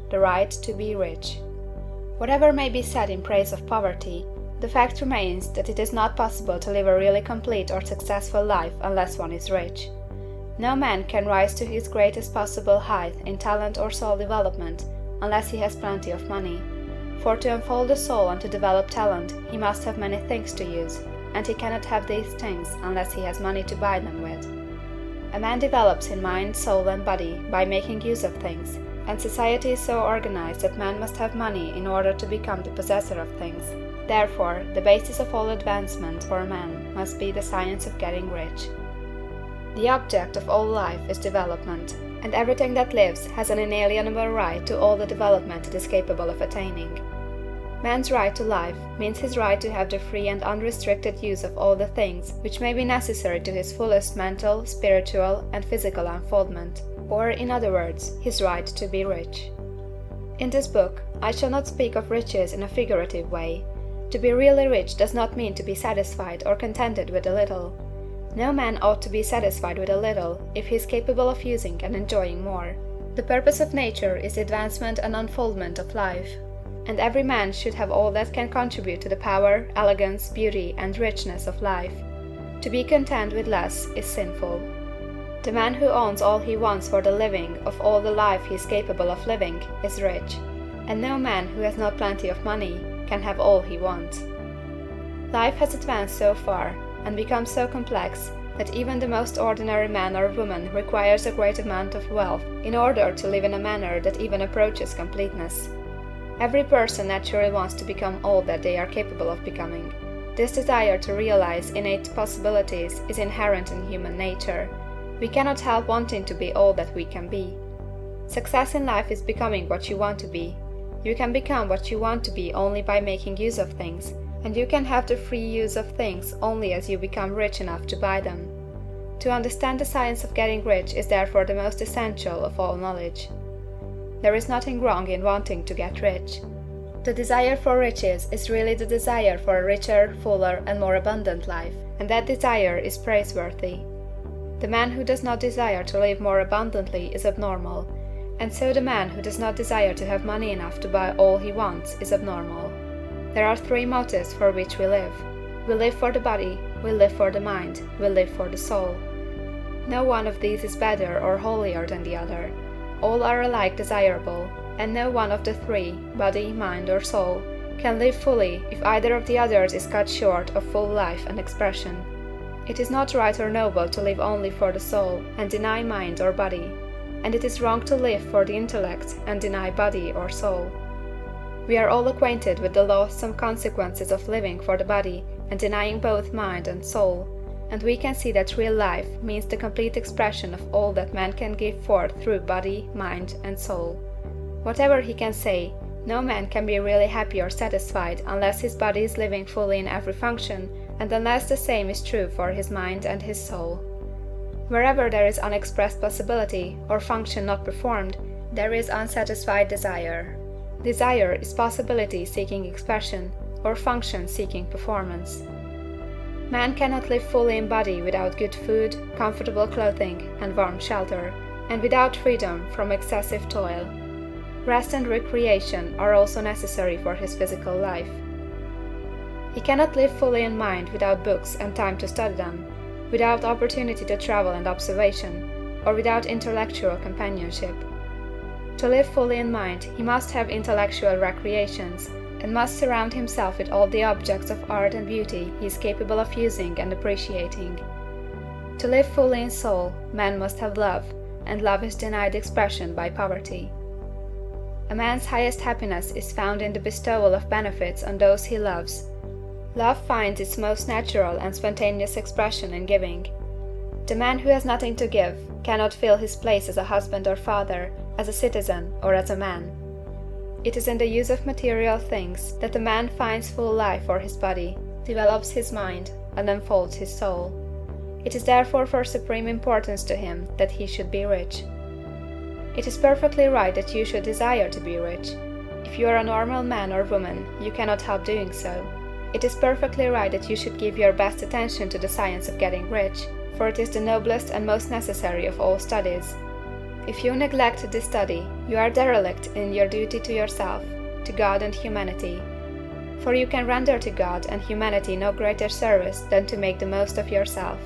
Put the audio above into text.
the right to be rich. Whatever may be said in praise of poverty, the fact remains that it is not possible to live a really complete or successful life unless one is rich. No man can rise to his greatest possible height in talent or soul development unless he has plenty of money. For to unfold the soul and to develop talent, he must have many things to use, and he cannot have these things unless he has money to buy them with. A man develops in mind, soul, and body by making use of things, and society is so organized that man must have money in order to become the possessor of things. Therefore, the basis of all advancement for man must be the science of getting rich. The object of all life is development, and everything that lives has an inalienable right to all the development it is capable of attaining. Man's right to life means his right to have the free and unrestricted use of all the things which may be necessary to his fullest mental, spiritual, and physical unfoldment, or, in other words, his right to be rich. In this book, I shall not speak of riches in a figurative way. To be really rich does not mean to be satisfied or contented with a little. No man ought to be satisfied with a little if he is capable of using and enjoying more. The purpose of nature is the advancement and unfoldment of life, and every man should have all that can contribute to the power, elegance, beauty, and richness of life. To be content with less is sinful. The man who owns all he wants for the living of all the life he is capable of living is rich, and no man who has not plenty of money can have all he wants. Life has advanced so far and become so complex that even the most ordinary man or woman requires a great amount of wealth in order to live in a manner that even approaches completeness. Every person naturally wants to become all that they are capable of becoming. This desire to realize innate possibilities is inherent in human nature. We cannot help wanting to be all that we can be. Success in life is becoming what you want to be. You can become what you want to be only by making use of things, and you can have the free use of things only as you become rich enough to buy them. To understand the science of getting rich is therefore the most essential of all knowledge. There is nothing wrong in wanting to get rich. The desire for riches is really the desire for a richer, fuller, and more abundant life, and that desire is praiseworthy. The man who does not desire to live more abundantly is abnormal, and so the man who does not desire to have money enough to buy all he wants is abnormal. There are three motives for which we live. We live for the body, we live for the mind, we live for the soul. No one of these is better or holier than the other. All are alike desirable, and no one of the three, body, mind, or soul, can live fully if either of the others is cut short of full life and expression. It is not right or noble to live only for the soul and deny mind or body, and it is wrong to live for the intellect and deny body or soul. We are all acquainted with the loathsome consequences of living for the body and denying both mind and soul, and we can see that real life means the complete expression of all that man can give forth through body, mind, and soul. Whatever he can say, no man can be really happy or satisfied unless his body is living fully in every function, and unless the same is true for his mind and his soul. Wherever there is unexpressed possibility or function not performed, there is unsatisfied desire. Desire is possibility seeking expression, or function seeking performance. Man cannot live fully in body without good food, comfortable clothing, and warm shelter, and without freedom from excessive toil. Rest and recreation are also necessary for his physical life. He cannot live fully in mind without books and time to study them, without opportunity to travel and observation, or without intellectual companionship. To live fully in mind, he must have intellectual recreations, and must surround himself with all the objects of art and beauty he is capable of using and appreciating. To live fully in soul, man must have love, and love is denied expression by poverty. A man's highest happiness is found in the bestowal of benefits on those he loves. Love finds its most natural and spontaneous expression in giving. The man who has nothing to give cannot fill his place as a husband or father, as a citizen, or as a man. It is in the use of material things that the man finds full life for his body, develops his mind, and unfolds his soul. It is therefore for supreme importance to him that he should be rich. It is perfectly right that you should desire to be rich. If you are a normal man or woman, you cannot help doing so. It is perfectly right that you should give your best attention to the science of getting rich, for it is the noblest and most necessary of all studies. If you neglect this study, you are derelict in your duty to yourself, to God and humanity. For you can render to God and humanity no greater service than to make the most of yourself.